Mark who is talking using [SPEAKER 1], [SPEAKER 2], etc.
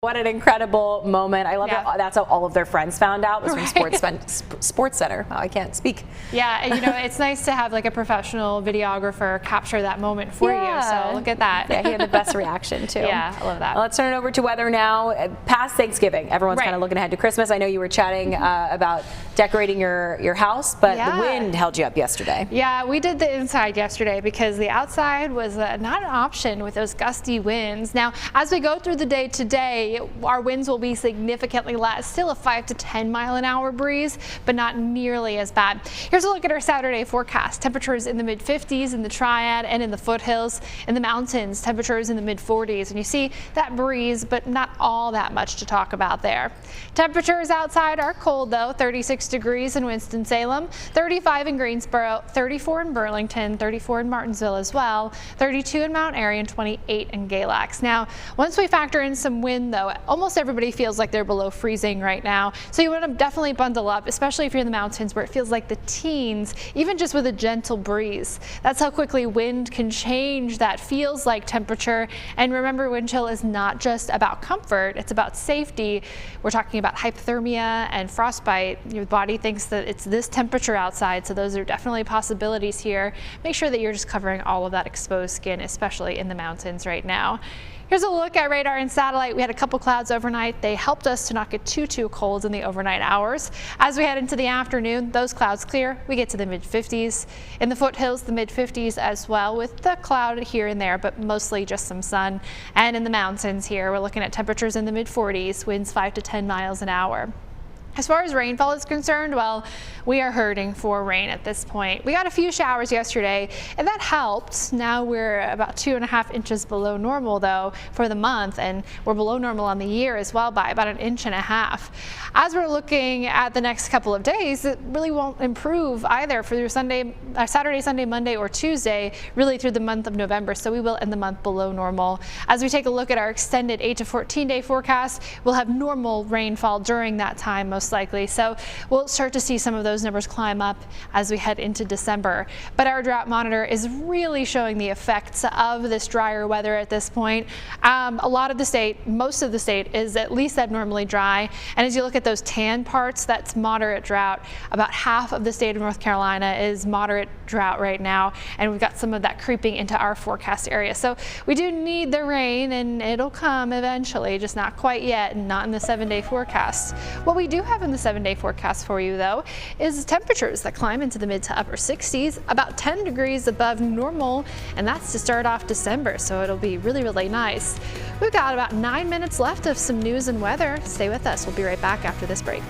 [SPEAKER 1] What an incredible moment. I love
[SPEAKER 2] Yeah.
[SPEAKER 1] that that's how all of their friends found out, was from
[SPEAKER 2] Right.
[SPEAKER 1] Sports Center. Oh, I can't speak.
[SPEAKER 2] Yeah, and it's nice to have like a professional videographer capture that moment for you. So look at that.
[SPEAKER 1] Yeah, he had the best reaction too.
[SPEAKER 2] Yeah, I love that.
[SPEAKER 1] Let's turn it over to weather now. Past Thanksgiving, everyone's
[SPEAKER 2] Right.
[SPEAKER 1] kind of looking ahead to Christmas. I know you were chatting about decorating your house, but
[SPEAKER 2] Yeah.
[SPEAKER 1] the wind held you up yesterday.
[SPEAKER 2] Yeah, we did the inside yesterday because the outside was not an option with those gusty winds. Now, as we go through the day today, our winds will be significantly less, still a 5 to 10 mile an hour breeze, but not nearly as bad. Here's a look at our Saturday forecast. Temperatures in the mid 50s in the Triad and in the foothills. In the mountains, temperatures in the mid 40s. And you see that breeze, but not all that much to talk about there. Temperatures outside are cold though, 36 degrees in Winston-Salem, 35 in Greensboro, 34 in Burlington, 34 in Martinsville as well, 32 in Mount Airy, and 28 in Galax. Now, once we factor in some wind though, almost everybody feels like they're below freezing right now. So you want to definitely bundle up, especially if you're in the mountains where it feels like the teens, even just with a gentle breeze. That's how quickly wind can change that feels like temperature. And remember, wind chill is not just about comfort, it's about safety. We're talking about hypothermia and frostbite. Your body thinks that it's this temperature outside, so those are definitely possibilities here. Make sure that you're just covering all of that exposed skin, especially in the mountains right now. Here's a look at radar and satellite. We had a couple clouds overnight. They helped us to not get too cold in the overnight hours. As we head into the afternoon, those clouds clear. We get to the mid 50s. In the foothills, the mid 50s as well, with the cloud here and there, but mostly just some sun. And in the mountains here, we're looking at temperatures in the mid 40s, winds 5 to 10 miles an hour. As far as rainfall is concerned, well, we are hurting for rain at this point. We got a few showers yesterday, and that helped. Now we're about 2.5 inches below normal, though, for the month, and we're below normal on the year as well by about 1.5 inches. As we're looking at the next couple of days, it really won't improve either for Saturday, Sunday, Monday, or Tuesday, really through the month of November, so we will end the month below normal. As we take a look at our extended 8 to 14 day forecast, we'll have normal rainfall during that time, most likely. So we'll start to see some of those numbers climb up as we head into December. But our drought monitor is really showing the effects of this drier weather at this point. A lot of the state, most of the state, is at least abnormally dry. And as you look at those tan parts, that's moderate drought. About half of the state of North Carolina is moderate drought right now. And we've got some of that creeping into our forecast area. So we do need the rain, and it'll come eventually, just not quite yet, and not in the 7-day forecast. What we do have in the 7-day forecast for you, though, is temperatures that climb into the mid to upper 60s, about 10 degrees above normal, and that's to start off December, so it'll be really nice. We've got about 9 minutes left of some news and weather. Stay with us. We'll be right back after this break.